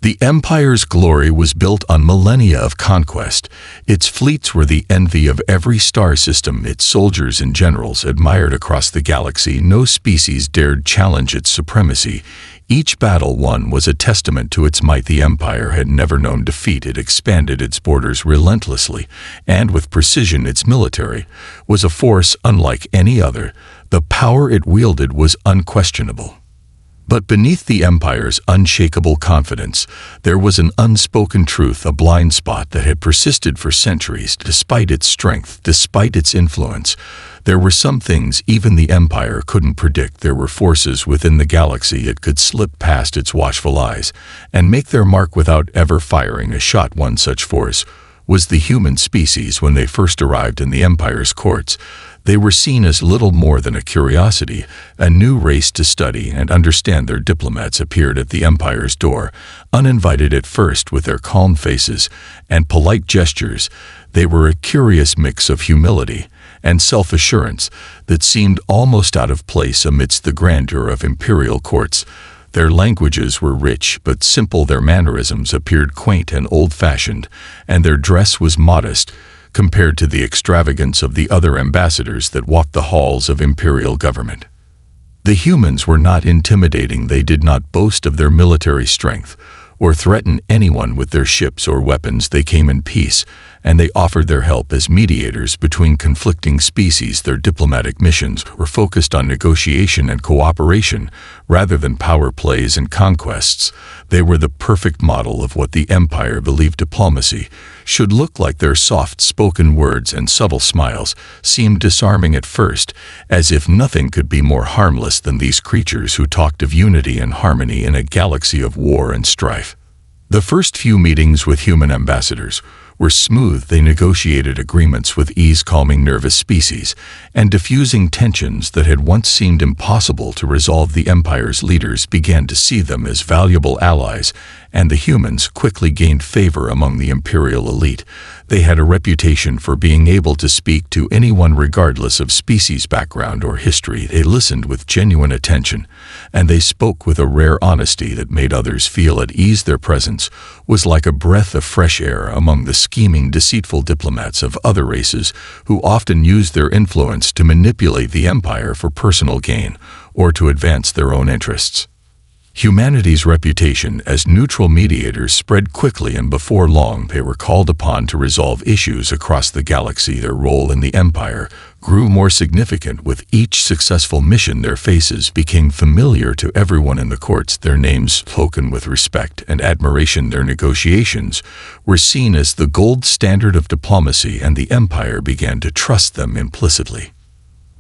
The Empire's glory was built on millennia of conquest. Its fleets were the envy of every star system. Its soldiers and generals admired across the galaxy. No species dared challenge its supremacy. Each battle won was a testament to its might. The Empire had never known defeat. It expanded its borders relentlessly, and with precision. Its military was a force unlike any other. The power it wielded was unquestionable. But beneath the Empire's unshakable confidence, there was an unspoken truth, a blind spot that had persisted for centuries. Despite its strength, despite its influence, there were some things even the Empire couldn't predict. There were forces within the galaxy it could slip past its watchful eyes and make their mark without ever firing a shot. One such force was the human species. When they first arrived in the Empire's courts, they were seen as little more than a curiosity, a new race to study and understand. Their diplomats appeared at the Empire's door, uninvited at first. With their calm faces and polite gestures, they were a curious mix of humility and self-assurance that seemed almost out of place amidst the grandeur of imperial courts. Their languages were rich but simple. Their mannerisms appeared quaint and old-fashioned, and their dress was modest compared to the extravagance of the other ambassadors that walked the halls of imperial government. The humans were not intimidating. They did not boast of their military strength or threaten anyone with their ships or weapons. They came in peace, and they offered their help as mediators between conflicting species. Their diplomatic missions were focused on negotiation and cooperation rather than power plays and conquests. They were the perfect model of what the Empire believed diplomacy should look like. Their soft-spoken words and subtle smiles seemed disarming at first, as if nothing could be more harmless than these creatures who talked of unity and harmony in a galaxy of war and strife. The first few meetings with human ambassadors were smooth. They negotiated agreements with ease, calming nervous species and diffusing tensions that had once seemed impossible to resolve. The Empire's leaders began to see them as valuable allies, and the humans quickly gained favor among the imperial elite. They had a reputation for being able to speak to anyone regardless of species, background, or history. They listened with genuine attention, and they spoke with a rare honesty that made others feel at ease. Their presence was like a breath of fresh air among the scheming, deceitful diplomats of other races who often used their influence to manipulate the Empire for personal gain or to advance their own interests. Humanity's reputation as neutral mediators spread quickly, and before long they were called upon to resolve issues across the galaxy. Their role in the Empire grew more significant with each successful mission. Their faces became familiar to everyone in the courts, their names spoken with respect and admiration. Their negotiations were seen as the gold standard of diplomacy, and the Empire began to trust them implicitly.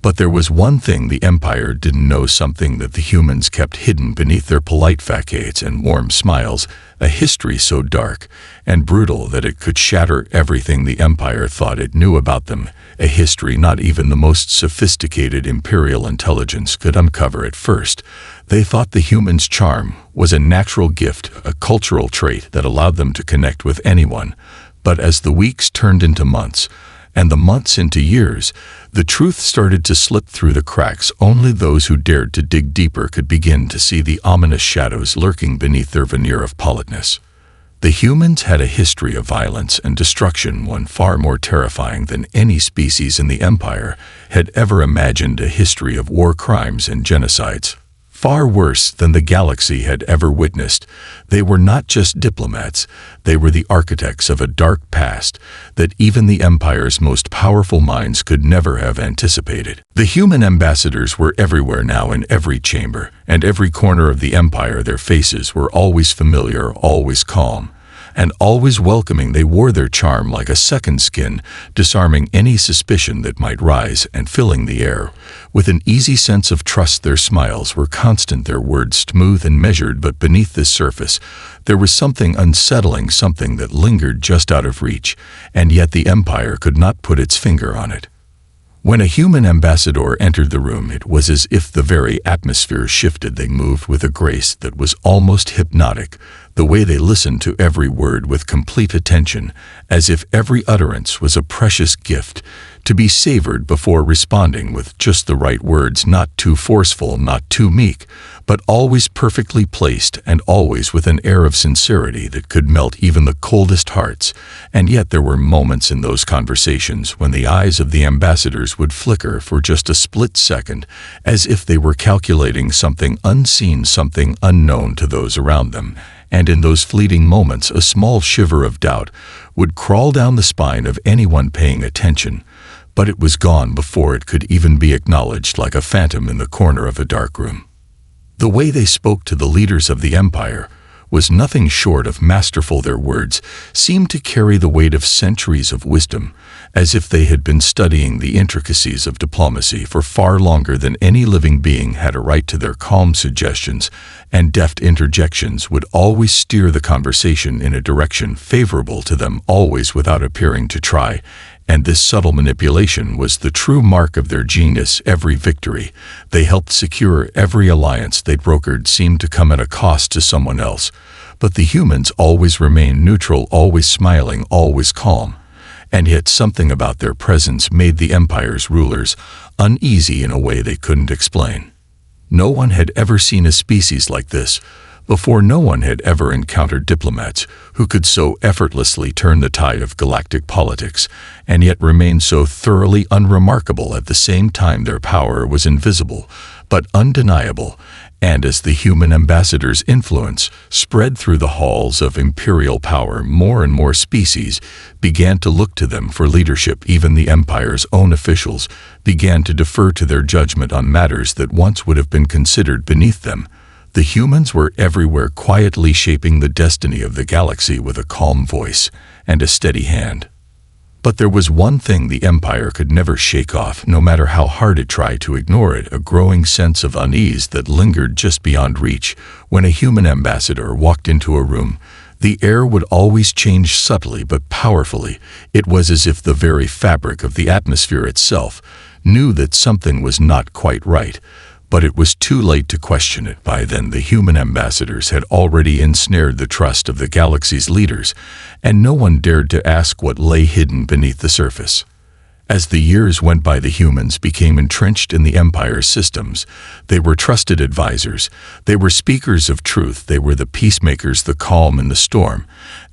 But there was one thing the Empire didn't know, something that the humans kept hidden beneath their polite facades and warm smiles, a history so dark and brutal that it could shatter everything the Empire thought it knew about them, a history not even the most sophisticated imperial intelligence could uncover. At first, they thought the humans' charm was a natural gift, a cultural trait that allowed them to connect with anyone. But as the weeks turned into months, and the months into years, the truth started to slip through the cracks. Only those who dared to dig deeper could begin to see the ominous shadows lurking beneath their veneer of politeness. The humans had a history of violence and destruction, one far more terrifying than any species in the Empire had ever imagined, a history of war crimes and genocides, far worse than the galaxy had ever witnessed. They were not just diplomats, they were the architects of a dark past that even the Empire's most powerful minds could never have anticipated. The human ambassadors were everywhere now, in every chamber and every corner of the Empire. Their faces were always familiar, always calm, and always welcoming. They wore their charm like a second skin, disarming any suspicion that might rise and filling the air with an easy sense of trust. Their smiles were constant, their words smooth and measured, but beneath this surface there was something unsettling, something that lingered just out of reach, and yet the Empire could not put its finger on it. When a human ambassador entered the room, it was as if the very atmosphere shifted. They moved with a grace that was almost hypnotic, the way they listened to every word with complete attention, as if every utterance was a precious gift, to be savored before responding with just the right words, not too forceful, not too meek, but always perfectly placed and always with an air of sincerity that could melt even the coldest hearts. And yet there were moments in those conversations when the eyes of the ambassadors would flicker for just a split second, as if they were calculating something unseen, something unknown to those around them. And in those fleeting moments, a small shiver of doubt would crawl down the spine of anyone paying attention. But it was gone before it could even be acknowledged, like a phantom in the corner of a dark room. The way they spoke to the leaders of the empire was nothing short of masterful. Their words seemed to carry the weight of centuries of wisdom, as if they had been studying the intricacies of diplomacy for far longer than any living being had a right to. Their calm suggestions and deft interjections would always steer the conversation in a direction favorable to them, always without appearing to try. And this subtle manipulation was the true mark of their genius. Every victory they helped secure, every alliance they brokered, seemed to come at a cost to someone else. But the humans always remained neutral, always smiling, always calm. And yet something about their presence made the empire's rulers uneasy in a way they couldn't explain. No one had ever seen a species like this before. No one had ever encountered diplomats who could so effortlessly turn the tide of galactic politics, and yet remain so thoroughly unremarkable at the same time. Their power was invisible, but undeniable, and as the human ambassadors' influence spread through the halls of imperial power, more and more species began to look to them for leadership. Even the empire's own officials began to defer to their judgment on matters that once would have been considered beneath them. The humans were everywhere, quietly shaping the destiny of the galaxy with a calm voice and a steady hand. But there was one thing the empire could never shake off, no matter how hard it tried to ignore it: a growing sense of unease that lingered just beyond reach. When a human ambassador walked into a room, the air would always change subtly but powerfully. It was as if the very fabric of the atmosphere itself knew that something was not quite right. But it was too late to question it. By then, the human ambassadors had already ensnared the trust of the galaxy's leaders, and no one dared to ask what lay hidden beneath the surface. As the years went by, the humans became entrenched in the Empire's systems. They were trusted advisors. They were speakers of truth. They were the peacemakers, the calm in the storm.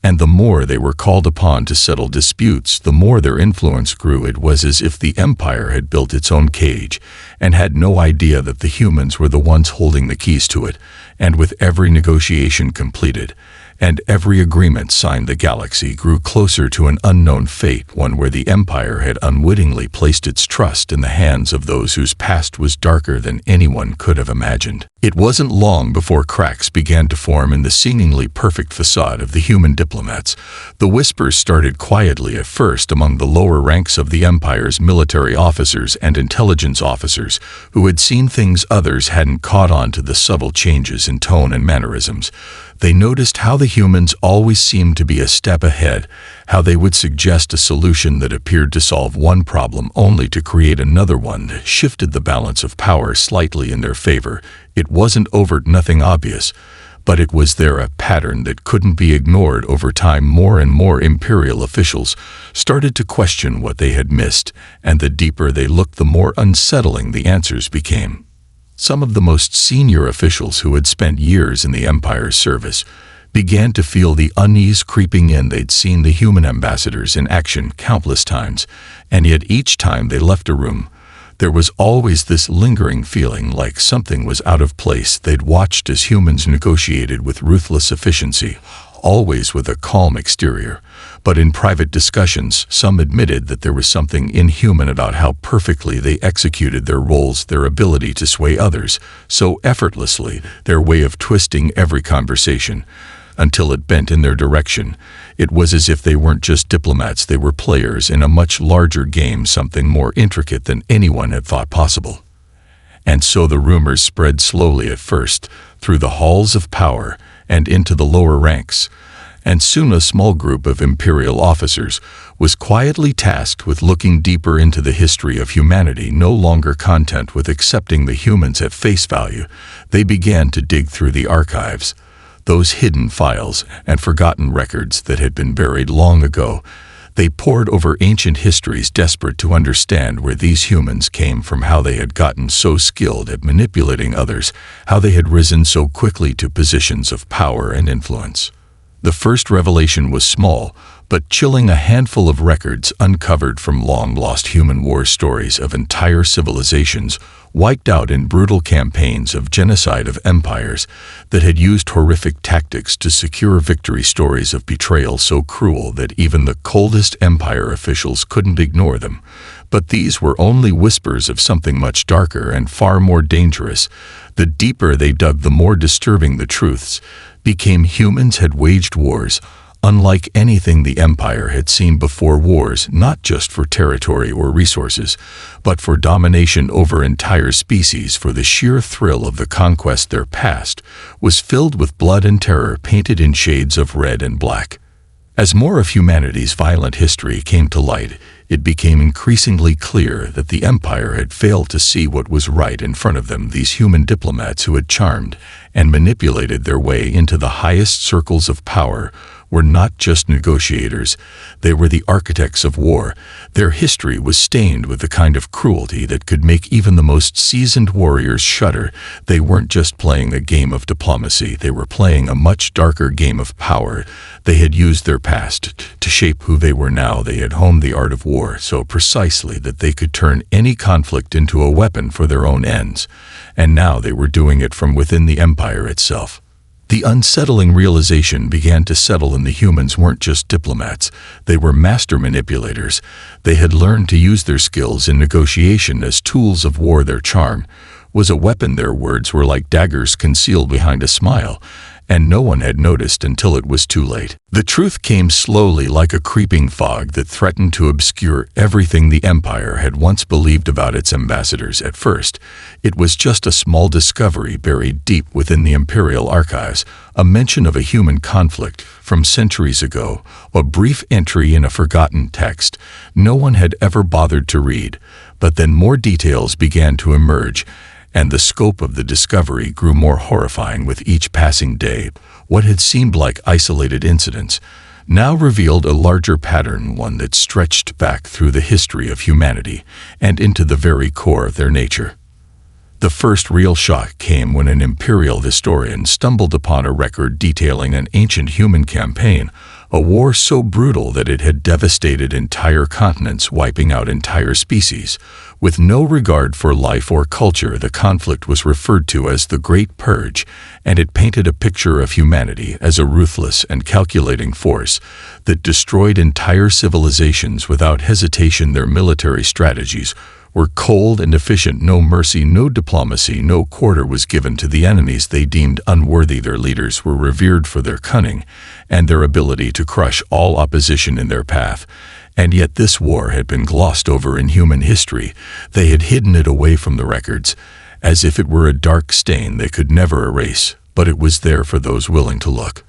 And the more they were called upon to settle disputes, the more their influence grew. It was as if the Empire had built its own cage and had no idea that the humans were the ones holding the keys to it. And with every negotiation completed and every agreement signed, the galaxy grew closer to an unknown fate, one where the Empire had unwittingly placed its trust in the hands of those whose past was darker than anyone could have imagined. It wasn't long before cracks began to form in the seemingly perfect facade of the human diplomats. The whispers started quietly at first among the lower ranks of the Empire's military officers and intelligence officers, who had seen things others hadn't caught on to: the subtle changes in tone and mannerisms. They noticed how the humans always seemed to be a step ahead, how they would suggest a solution that appeared to solve one problem only to create another one that shifted the balance of power slightly in their favor. It wasn't overt, nothing obvious, but it was there, a pattern that couldn't be ignored. Over time, more and more Imperial officials started to question what they had missed, and the deeper they looked, the more unsettling the answers became. Some of the most senior officials, who had spent years in the Empire's service, began to feel the unease creeping in. They'd seen the human ambassadors in action countless times, and yet each time they left a room, there was always this lingering feeling like something was out of place. They'd watched as humans negotiated with ruthless efficiency, always with a calm exterior. But in private discussions, some admitted that there was something inhuman about how perfectly they executed their roles, their ability to sway others so effortlessly, their way of twisting every conversation until it bent in their direction. It was as if they weren't just diplomats, they were players in a much larger game, something more intricate than anyone had thought possible. And so the rumors spread slowly, at first through the halls of power and into the lower ranks. And soon a small group of Imperial officers was quietly tasked with looking deeper into the history of humanity. No longer content with accepting the humans at face value, they began to dig through the archives, those hidden files and forgotten records that had been buried long ago. They pored over ancient histories, desperate to understand where these humans came from, how they had gotten so skilled at manipulating others, how they had risen so quickly to positions of power and influence. The first revelation was small, but chilling: a handful of records uncovered from long-lost human war stories of entire civilizations wiped out in brutal campaigns of genocide of empires that had used horrific tactics to secure victory, stories of betrayal so cruel that even the coldest empire officials couldn't ignore them. But these were only whispers of something much darker and far more dangerous. The deeper they dug, the more disturbing the truths became. Humans had waged wars unlike anything the Empire had seen before, wars not just for territory or resources, but for domination over entire species. For the sheer thrill of the conquest, their past was filled with blood and terror, painted in shades of red and black. As more of humanity's violent history came to light, it became increasingly clear that the Empire had failed to see what was right in front of them. These human diplomats who had charmed and manipulated their way into the highest circles of power were not just negotiators, they were the architects of war. Their history was stained with the kind of cruelty that could make even the most seasoned warriors shudder. They weren't just playing a game of diplomacy, they were playing a much darker game of power. They had used their past to shape who they were now. They had honed the art of war so precisely that they could turn any conflict into a weapon for their own ends. And now they were doing it from within the Empire itself. The unsettling realization began to settle in: the humans weren't just diplomats, they were master manipulators. They had learned to use their skills in negotiation as tools of war. Their charm was a weapon. Their words were like daggers concealed behind a smile, and no one had noticed until it was too late. The truth came slowly, like a creeping fog that threatened to obscure everything the Empire had once believed about its ambassadors. At first, it was just a small discovery buried deep within the Imperial archives, a mention of a human conflict from centuries ago, a brief entry in a forgotten text no one had ever bothered to read. But then more details began to emerge, and the scope of the discovery grew more horrifying with each passing day. What had seemed like isolated incidents now revealed a larger pattern, one that stretched back through the history of humanity and into the very core of their nature. The first real shock came when an imperial historian stumbled upon a record detailing an ancient human campaign, a war so brutal that it had devastated entire continents, wiping out entire species. With no regard for life or culture, the conflict was referred to as the Great Purge, and it painted a picture of humanity as a ruthless and calculating force that destroyed entire civilizations without hesitation. Their military strategies were cold and efficient. No mercy, no diplomacy, no quarter was given to the enemies they deemed unworthy. Their leaders were revered for their cunning and their ability to crush all opposition in their path. And yet this war had been glossed over in human history. They had hidden it away from the records, as if it were a dark stain they could never erase, but it was there for those willing to look.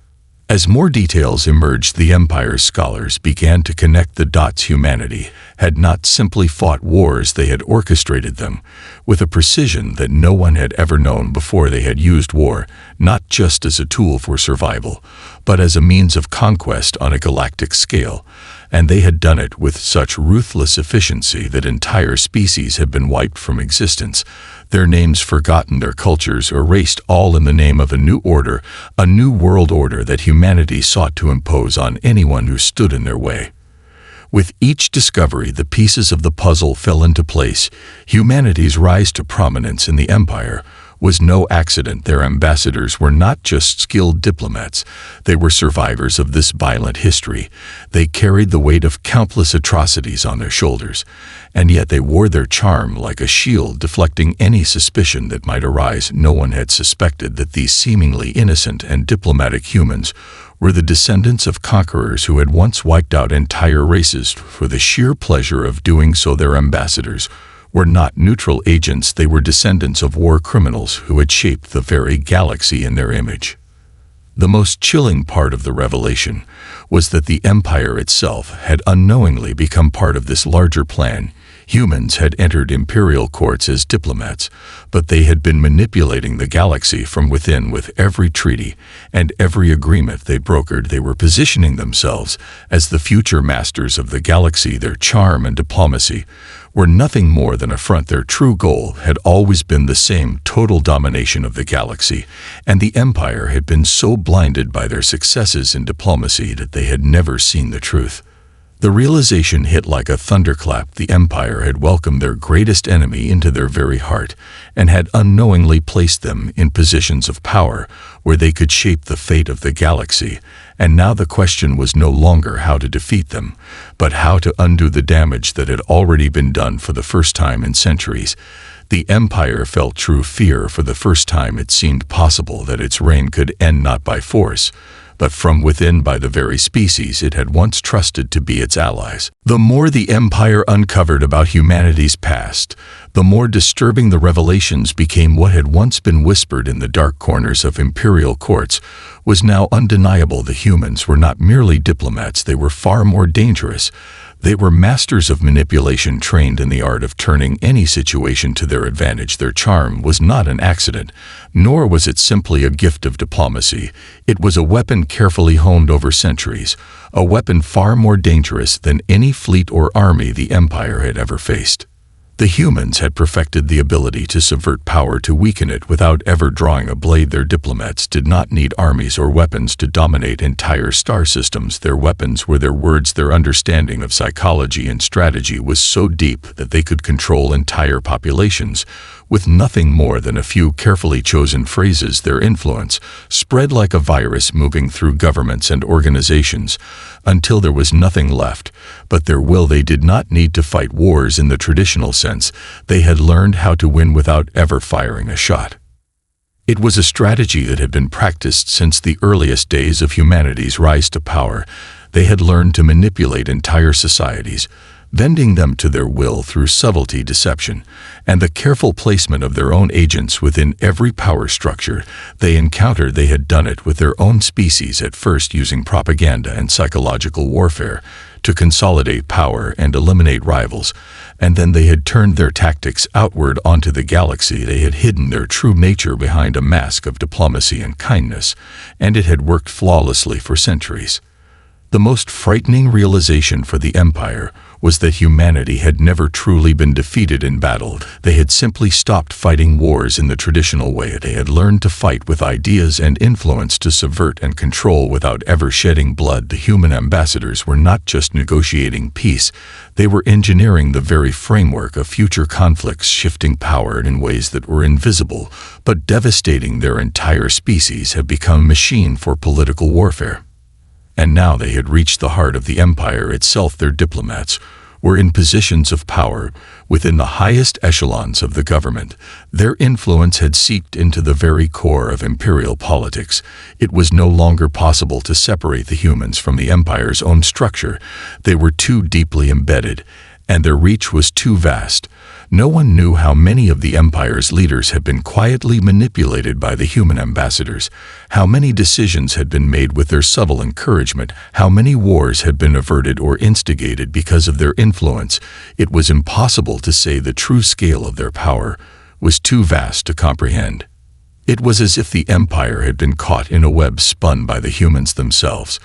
As more details emerged, the Empire's scholars began to connect the dots. Humanity had not simply fought wars, they had orchestrated them with a precision that no one had ever known before. They had used war not just as a tool for survival, but as a means of conquest on a galactic scale. And they had done it with such ruthless efficiency that entire species had been wiped from existence, their names forgotten, their cultures erased, all in the name of a new order, a new world order that humanity sought to impose on anyone who stood in their way. With each discovery, the pieces of the puzzle fell into place. Humanity's rise to prominence in the Empire was no accident. Their ambassadors were not just skilled diplomats, they were survivors of this violent history. They carried the weight of countless atrocities on their shoulders, and yet they wore their charm like a shield, deflecting any suspicion that might arise. No one had suspected that these seemingly innocent and diplomatic humans were the descendants of conquerors who had once wiped out entire races for the sheer pleasure of doing so. Their ambassadors were not neutral agents, they were descendants of war criminals who had shaped the very galaxy in their image. The most chilling part of the revelation was that the Empire itself had unknowingly become part of this larger plan. Humans had entered imperial courts as diplomats, but they had been manipulating the galaxy from within with every treaty and every agreement they brokered. They were positioning themselves as the future masters of the galaxy. Their charm and diplomacy were nothing more than a front. Their true goal had always been the same: total domination of the galaxy, and the Empire had been so blinded by their successes in diplomacy that they had never seen the truth. The realization hit like a thunderclap. The Empire had welcomed their greatest enemy into their very heart and had unknowingly placed them in positions of power where they could shape the fate of the galaxy. And now the question was no longer how to defeat them, but how to undo the damage that had already been done. For the first time in centuries, the Empire felt true fear. For the first time it seemed possible that its reign could end not by force, but from within, by the very species it had once trusted to be its allies. The more the Empire uncovered about humanity's past, the more disturbing the revelations became. What had once been whispered in the dark corners of imperial courts was now undeniable. The humans were not merely diplomats, they were far more dangerous. They were masters of manipulation, trained in the art of turning any situation to their advantage. Their charm was not an accident, nor was it simply a gift of diplomacy. It was a weapon carefully honed over centuries, a weapon far more dangerous than any fleet or army the Empire had ever faced. The humans had perfected the ability to subvert power, to weaken it without ever drawing a blade. Their diplomats did not need armies or weapons to dominate entire star systems. Their weapons were their words. Their understanding of psychology and strategy was so deep that they could control entire populations with nothing more than a few carefully chosen phrases. Their influence spread like a virus, moving through governments and organizations until there was nothing left but their will. They did not need to fight wars in the traditional sense. They had learned how to win without ever firing a shot. It was a strategy that had been practiced since the earliest days of humanity's rise to power. They had learned to manipulate entire societies, bending them to their will through subtlety, deception, and the careful placement of their own agents within every power structure they encountered. They had done it with their own species, at first using propaganda and psychological warfare to consolidate power and eliminate rivals, and then they had turned their tactics outward onto the galaxy. They had hidden their true nature behind a mask of diplomacy and kindness, and it had worked flawlessly for centuries. The most frightening realization for the Empire was that humanity had never truly been defeated in battle. They had simply stopped fighting wars in the traditional way. They had learned to fight with ideas and influence, to subvert and control without ever shedding blood. The human ambassadors were not just negotiating peace, they were engineering the very framework of future conflicts, shifting power in ways that were invisible but devastating. Their entire species had become a machine for political warfare. And now they had reached the heart of the Empire itself. Their diplomats were in positions of power within the highest echelons of the government. Their influence had seeped into the very core of imperial politics. It was no longer possible to separate the humans from the Empire's own structure. They were too deeply embedded, and their reach was too vast. No one knew how many of the Empire's leaders had been quietly manipulated by the human ambassadors, how many decisions had been made with their subtle encouragement, how many wars had been averted or instigated because of their influence. It was impossible to say. The true scale of their power was too vast to comprehend. It was as if the Empire had been caught in a web spun by the humans themselves,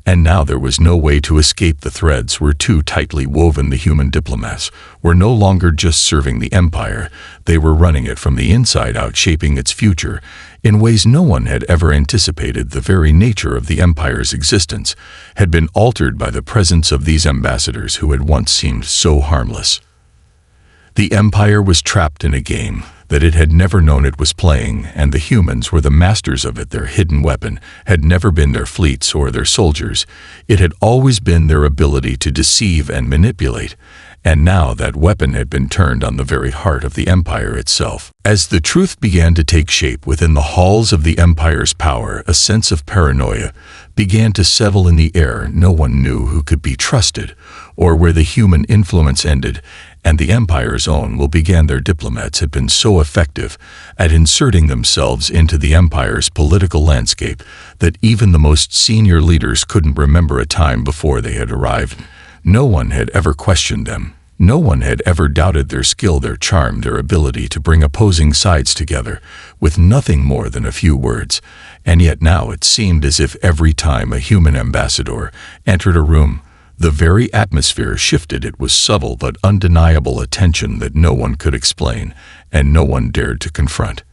and now there was no way to escape. The threads were too tightly woven. The human diplomats were no longer just serving the Empire, they were running it from the inside out, shaping its future in ways no one had ever anticipated. The very nature of the Empire's existence had been altered by the presence of these ambassadors who had once seemed so harmless. The Empire was trapped in a game that it had never known it was playing, and the humans were the masters of it. Their hidden weapon had never been their fleets or their soldiers. It had always been their ability to deceive and manipulate, and now that weapon had been turned on the very heart of the Empire itself. As the truth began to take shape within the halls of the Empire's power, a sense of paranoia began to settle in the air. No one knew who could be trusted or where the human influence ended, and the Empire's own will began. Their diplomats had been so effective at inserting themselves into the Empire's political landscape that even the most senior leaders couldn't remember a time before they had arrived. No one had ever questioned them. No one had ever doubted their skill, their charm, their ability to bring opposing sides together with nothing more than a few words. And yet now it seemed as if every time a human ambassador entered a room, the very atmosphere shifted. It was subtle but undeniable, a tension that no one could explain and no one dared to confront.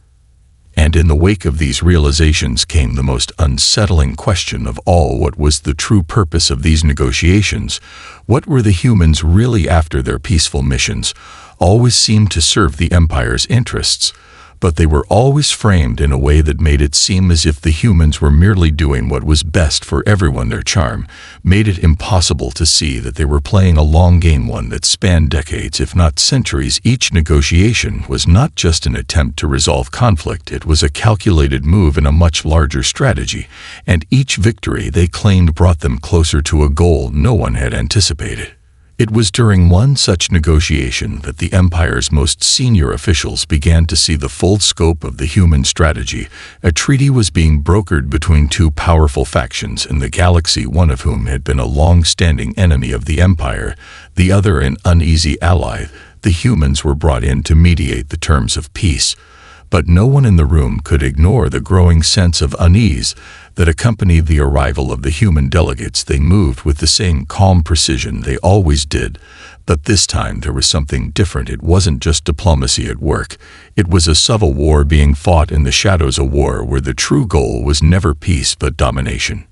And in the wake of these realizations came the most unsettling question of all: what was the true purpose of these negotiations? What were the humans really after? Their peaceful missions always seemed to serve the Empire's interests, but they were always framed in a way that made it seem as if the humans were merely doing what was best for everyone. Their charm made it impossible to see that they were playing a long game, one that spanned decades, if not centuries. Each negotiation was not just an attempt to resolve conflict, it was a calculated move in a much larger strategy, and each victory they claimed brought them closer to a goal no one had anticipated. It was during one such negotiation that the Empire's most senior officials began to see the full scope of the human strategy. A treaty was being brokered between two powerful factions in the galaxy, one of whom had been a long-standing enemy of the Empire, the other an uneasy ally. The humans were brought in to mediate the terms of peace, but no one in the room could ignore the growing sense of unease that accompanied the arrival of the human delegates. They moved with the same calm precision they always did, but this time there was something different. It wasn't just diplomacy at work. It was a subtle war being fought in the shadows, a war where the true goal was never peace but domination.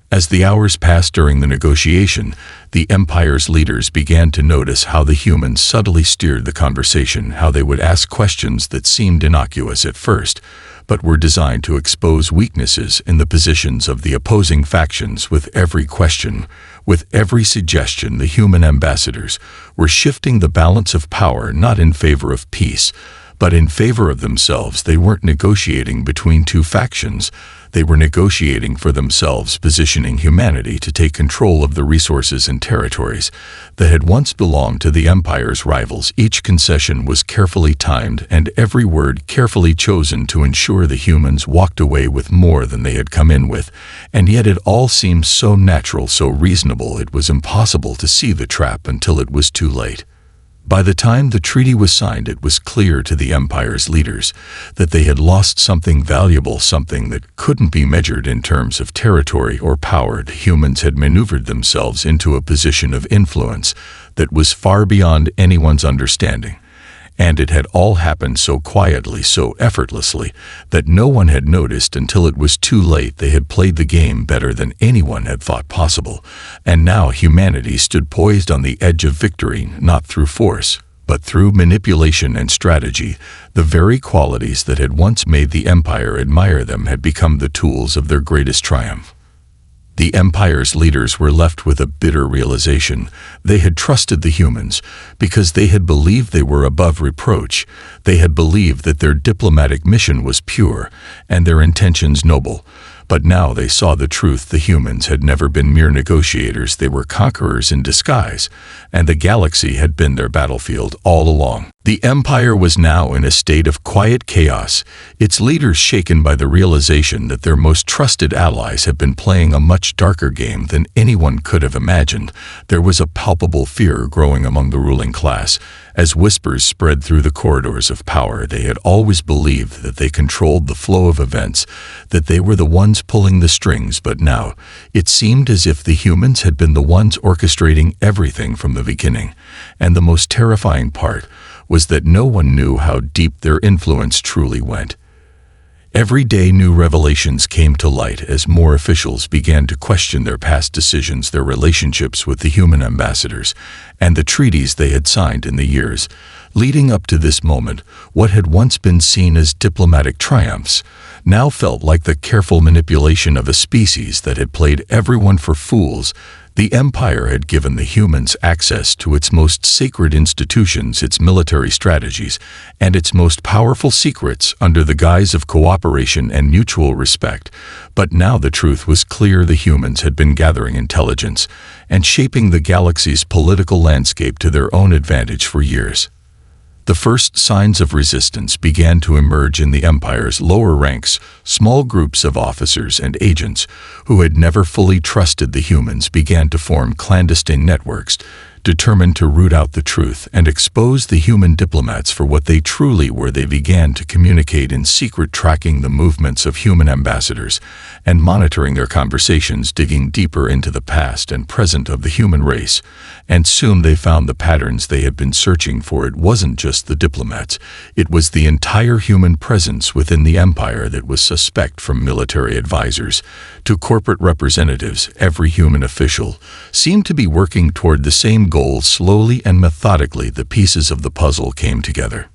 As the hours passed during the negotiation, the Empire's leaders began to notice how the humans subtly steered the conversation, how they would ask questions that seemed innocuous at first, but were designed to expose weaknesses in the positions of the opposing factions. With every question, with every suggestion, the human ambassadors were shifting the balance of power, not in favor of peace, but in favor of themselves. They weren't negotiating between two factions. They were negotiating for themselves, positioning humanity to take control of the resources and territories that had once belonged to the Empire's rivals. Each concession was carefully timed and every word carefully chosen to ensure the humans walked away with more than they had come in with. And yet it all seemed so natural, so reasonable. It was impossible to see the trap until it was too late. By the time the treaty was signed, it was clear to the Empire's leaders that they had lost something valuable, something that couldn't be measured in terms of territory or power. The humans had maneuvered themselves into a position of influence that was far beyond anyone's understanding. And it had all happened so quietly, so effortlessly, that no one had noticed until it was too late. They had played the game better than anyone had thought possible, and now humanity stood poised on the edge of victory, not through force, but through manipulation and strategy. The very qualities that had once made the Empire admire them had become the tools of their greatest triumph. The Empire's leaders were left with a bitter realization. They had trusted the humans because they had believed they were above reproach. They had believed that their diplomatic mission was pure and their intentions noble. But now they saw the truth. The humans had never been mere negotiators. They were conquerors in disguise, and the galaxy had been their battlefield all along. The Empire was now in a state of quiet chaos, its leaders shaken by the realization that their most trusted allies had been playing a much darker game than anyone could have imagined. There was a palpable fear growing among the ruling class. As whispers spread through the corridors of power, they had always believed that they controlled the flow of events, that they were the ones pulling the strings, but now it seemed as if the humans had been the ones orchestrating everything from the beginning. And the most terrifying part was that no one knew how deep their influence truly went. Every day new revelations came to light as more officials began to question their past decisions, their relationships with the human ambassadors, and the treaties they had signed in the years leading up to this moment. What had once been seen as diplomatic triumphs now felt like the careful manipulation of a species that had played everyone for fools. The Empire had given the humans access to its most sacred institutions, its military strategies, and its most powerful secrets under the guise of cooperation and mutual respect. But now the truth was clear. The humans had been gathering intelligence and shaping the galaxy's political landscape to their own advantage for years. The first signs of resistance began to emerge in the Empire's lower ranks. Small groups of officers and agents who had never fully trusted the humans began to form clandestine networks, Determined to root out the truth and expose the human diplomats for what they truly were, they began to communicate in secret, tracking the movements of human ambassadors and monitoring their conversations, digging deeper into the past and present of the human race. And soon they found the patterns they had been searching for. It wasn't just the diplomats, it was the entire human presence within the empire that was suspect. From military advisors to corporate representatives, every human official seemed to be working toward the same goal. Slowly and methodically, the pieces of the puzzle came together.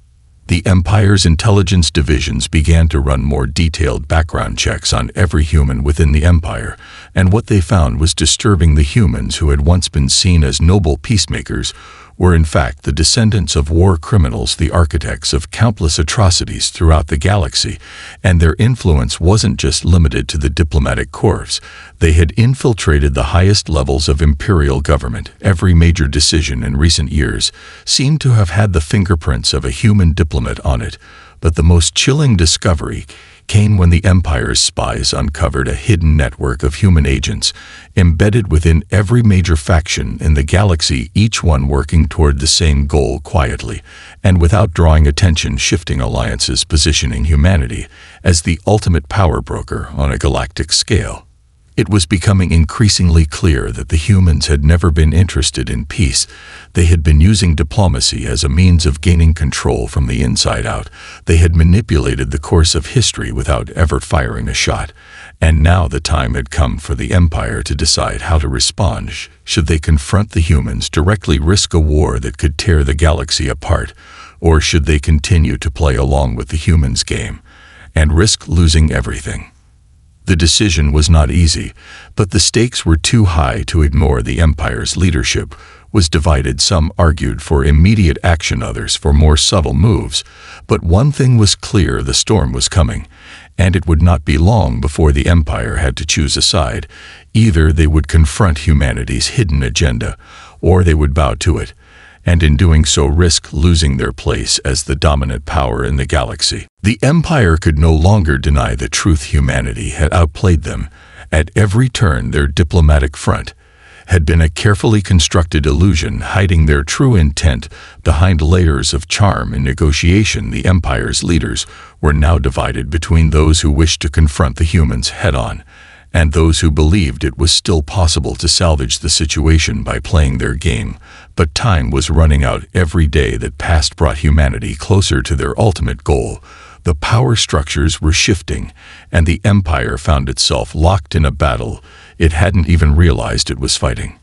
The Empire's intelligence divisions began to run more detailed background checks on every human within the Empire, and what they found was disturbing. The humans who had once been seen as noble peacemakers were in fact the descendants of war criminals, the architects of countless atrocities throughout the galaxy, and their influence wasn't just limited to the diplomatic corps. They had infiltrated the highest levels of imperial government. Every major decision in recent years seemed to have had the fingerprints of a human diplomat on it. But the most chilling discovery came when the Empire's spies uncovered a hidden network of human agents embedded within every major faction in the galaxy, each one working toward the same goal quietly and without drawing attention, shifting alliances, positioning humanity as the ultimate power broker on a galactic scale. It was becoming increasingly clear that the humans had never been interested in peace. They had been using diplomacy as a means of gaining control from the inside out. They had manipulated the course of history without ever firing a shot. And now the time had come for the Empire to decide how to respond. Should they confront the humans, directly risk a war that could tear the galaxy apart, or should they continue to play along with the humans' game and risk losing everything? The decision was not easy, but the stakes were too high to ignore. The Empire's leadership was divided. Some argued for immediate action, others for more subtle moves. But one thing was clear: the storm was coming, and it would not be long before the Empire had to choose a side. Either they would confront humanity's hidden agenda, or they would bow to it, and in doing so risk losing their place as the dominant power in the galaxy. The Empire could no longer deny the truth: humanity had outplayed them. At every turn, their diplomatic front had been a carefully constructed illusion, hiding their true intent behind layers of charm and negotiation. The Empire's leaders were now divided between those who wished to confront the humans head-on and those who believed it was still possible to salvage the situation by playing their game. But time was running out. Every day that passed brought humanity closer to their ultimate goal. The power structures were shifting, and the Empire found itself locked in a battle it hadn't even realized it was fighting.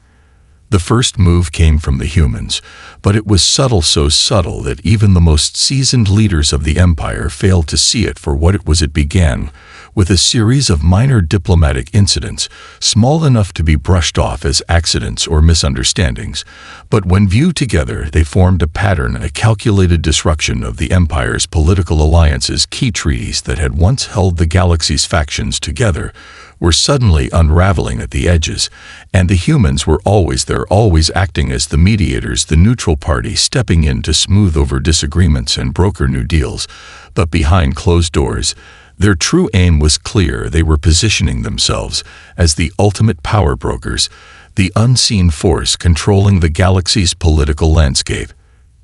The first move came from the humans, but it was subtle, so subtle that even the most seasoned leaders of the Empire failed to see it for what it was. It began with a series of minor diplomatic incidents, small enough to be brushed off as accidents or misunderstandings, but when viewed together, they formed a pattern, a calculated disruption of the Empire's political alliances. Key treaties that had once held the galaxy's factions together were suddenly unraveling at the edges, and the humans were always there, always acting as the mediators, the neutral party, stepping in to smooth over disagreements and broker new deals. But behind closed doors, their true aim was clear. They were positioning themselves as the ultimate power brokers, the unseen force controlling the galaxy's political landscape.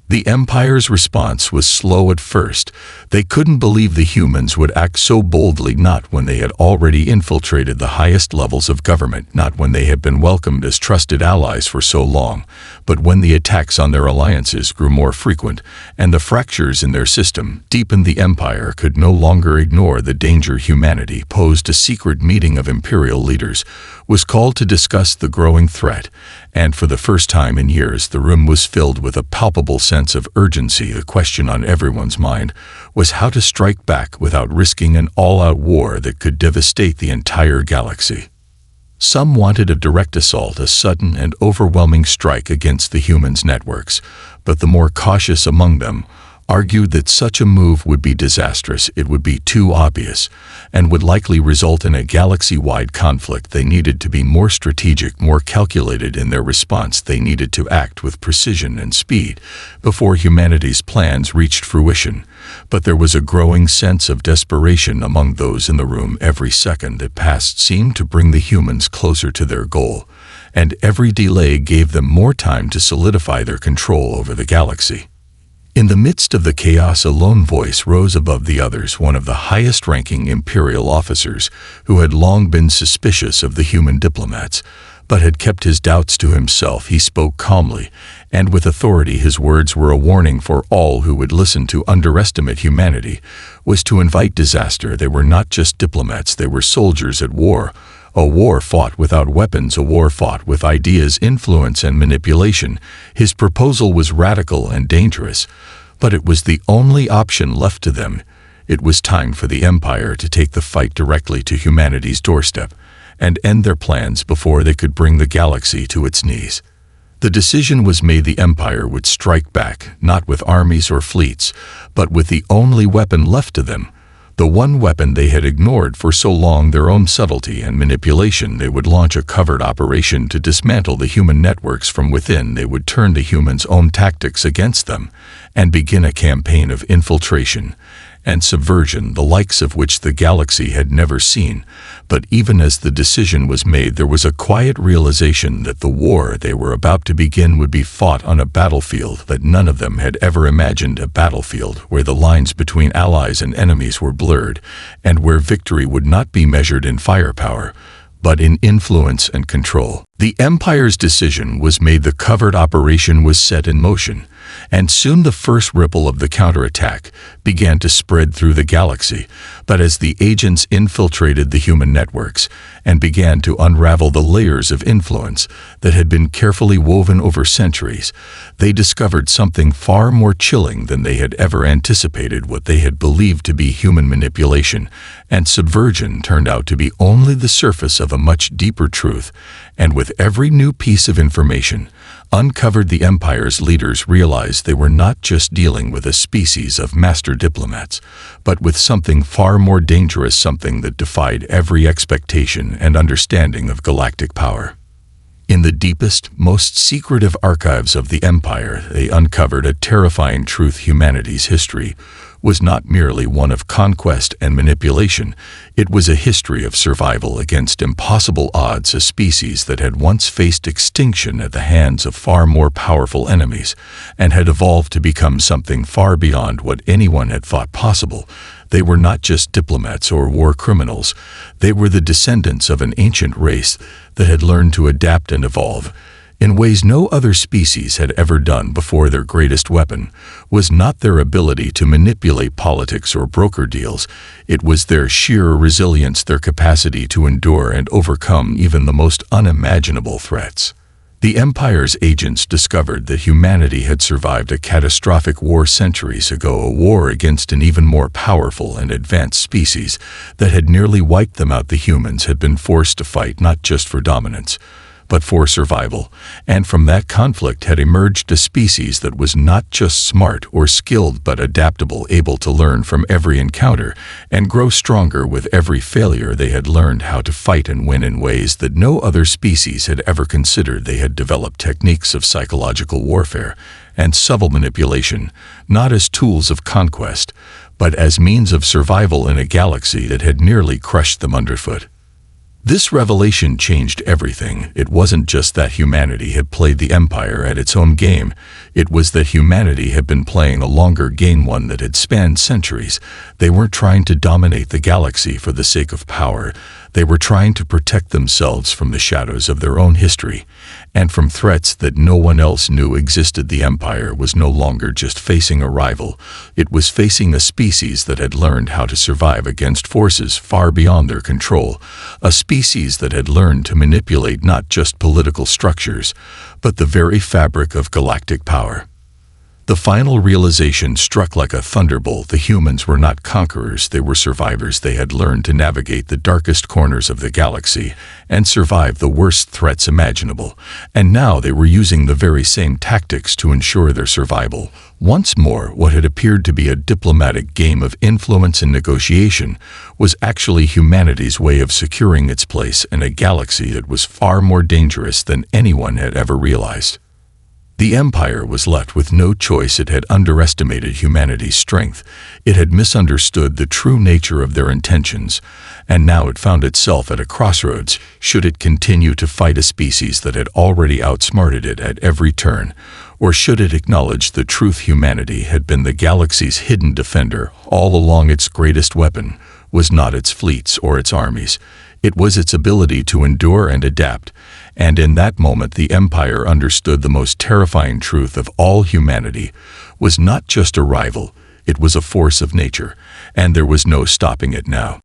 The Empire's response was slow at first. They couldn't believe the humans would act so boldly, not when they had already infiltrated the highest levels of government, not when they had been welcomed as trusted allies for so long, but when the attacks on their alliances grew more frequent and the fractures in their system deepened. The Empire could no longer ignore the danger humanity posed. A secret meeting of Imperial leaders was called to discuss the growing threat, and for the first time in years, the room was filled with a palpable sense of urgency. The question on everyone's mind was how to strike back without risking an all-out war that could devastate the entire galaxy. Some wanted a direct assault, a sudden and overwhelming strike against the humans' networks, but the more cautious among them argued that such a move would be disastrous. It would be too obvious and would likely result in a galaxy-wide conflict. They needed to be more strategic, more calculated in their response. They needed to act with precision and speed before humanity's plans reached fruition. But there was a growing sense of desperation among those in the room. Every second that passed seemed to bring the humans closer to their goal, and every delay gave them more time to solidify their control over the galaxy. In the midst of the chaos, a lone voice rose above the others, one of the highest-ranking Imperial officers who had long been suspicious of the human diplomats, but had kept his doubts to himself. He spoke calmly, and with authority. His words were a warning for all who would listen. To underestimate humanity was to invite disaster. They were not just diplomats, they were soldiers at war. A war fought without weapons, a war fought with ideas, influence, and manipulation. His proposal was radical and dangerous, but it was the only option left to them. It was time for the Empire to take the fight directly to humanity's doorstep and end their plans before they could bring the galaxy to its knees. The decision was made. The Empire would strike back, not with armies or fleets, but with the only weapon left to them. The one weapon they had ignored for so long, their own subtlety and manipulation. They would launch a covert operation to dismantle the human networks from within. They would turn the humans' own tactics against them and begin a campaign of infiltration and subversion, the likes of which the galaxy had never seen. But even as the decision was made, there was a quiet realization that the war they were about to begin would be fought on a battlefield that none of them had ever imagined, a battlefield where the lines between allies and enemies were blurred, and where victory would not be measured in firepower, but in influence and control. The Empire's decision was made. The covert operation was set in motion, and soon the first ripple of the counterattack began to spread through the galaxy. But as the agents infiltrated the human networks and began to unravel the layers of influence that had been carefully woven over centuries, they discovered something far more chilling than they had ever anticipated. What they had believed to be human manipulation and subversion turned out to be only the surface of a much deeper truth, and with every new piece of information uncovered, the Empire's leaders realized they were not just dealing with a species of master diplomats, but with something far more dangerous, something that defied every expectation and understanding of galactic power. In the deepest, most secretive archives of the Empire, they uncovered a terrifying truth: humanity's history was not merely one of conquest and manipulation. It was a history of survival against impossible odds, a species that had once faced extinction at the hands of far more powerful enemies, and had evolved to become something far beyond what anyone had thought possible. They were not just diplomats or war criminals. They were the descendants of an ancient race that had learned to adapt and evolve in ways no other species had ever done before. Their greatest weapon was not their ability to manipulate politics or broker deals. It was their sheer resilience, their capacity to endure and overcome even the most unimaginable threats. The Empire's agents discovered that humanity had survived a catastrophic war centuries ago, a war against an even more powerful and advanced species that had nearly wiped them out. The humans had been forced to fight not just for dominance, but for survival, and from that conflict had emerged a species that was not just smart or skilled but adaptable, able to learn from every encounter and grow stronger with every failure. They had learned how to fight and win in ways that no other species had ever considered. They had developed techniques of psychological warfare and subtle manipulation, not as tools of conquest, but as means of survival in a galaxy that had nearly crushed them underfoot. This revelation changed everything. It wasn't just that humanity had played the Empire at its own game. It was that humanity had been playing a longer game, one that had spanned centuries. They weren't trying to dominate the galaxy for the sake of power. They were trying to protect themselves from the shadows of their own history and from threats that no one else knew existed. The Empire was no longer just facing a rival. It was facing a species that had learned how to survive against forces far beyond their control, a species that had learned to manipulate not just political structures, but the very fabric of galactic power. The final realization struck like a thunderbolt. The humans were not conquerors, they were survivors. They had learned to navigate the darkest corners of the galaxy and survive the worst threats imaginable, and now they were using the very same tactics to ensure their survival. Once more, what had appeared to be a diplomatic game of influence and negotiation was actually humanity's way of securing its place in a galaxy that was far more dangerous than anyone had ever realized. The Empire was left with no choice. It had underestimated humanity's strength. It had misunderstood the true nature of their intentions, and now it found itself at a crossroads. Should it continue to fight a species that had already outsmarted it at every turn, or should it acknowledge the truth? Humanity had been the galaxy's hidden defender all along. Its greatest weapon was not its fleets or its armies. It was its ability to endure and adapt, and in that moment the Empire understood the most terrifying truth of all: humanity was not just a rival, it was a force of nature, and there was no stopping it now.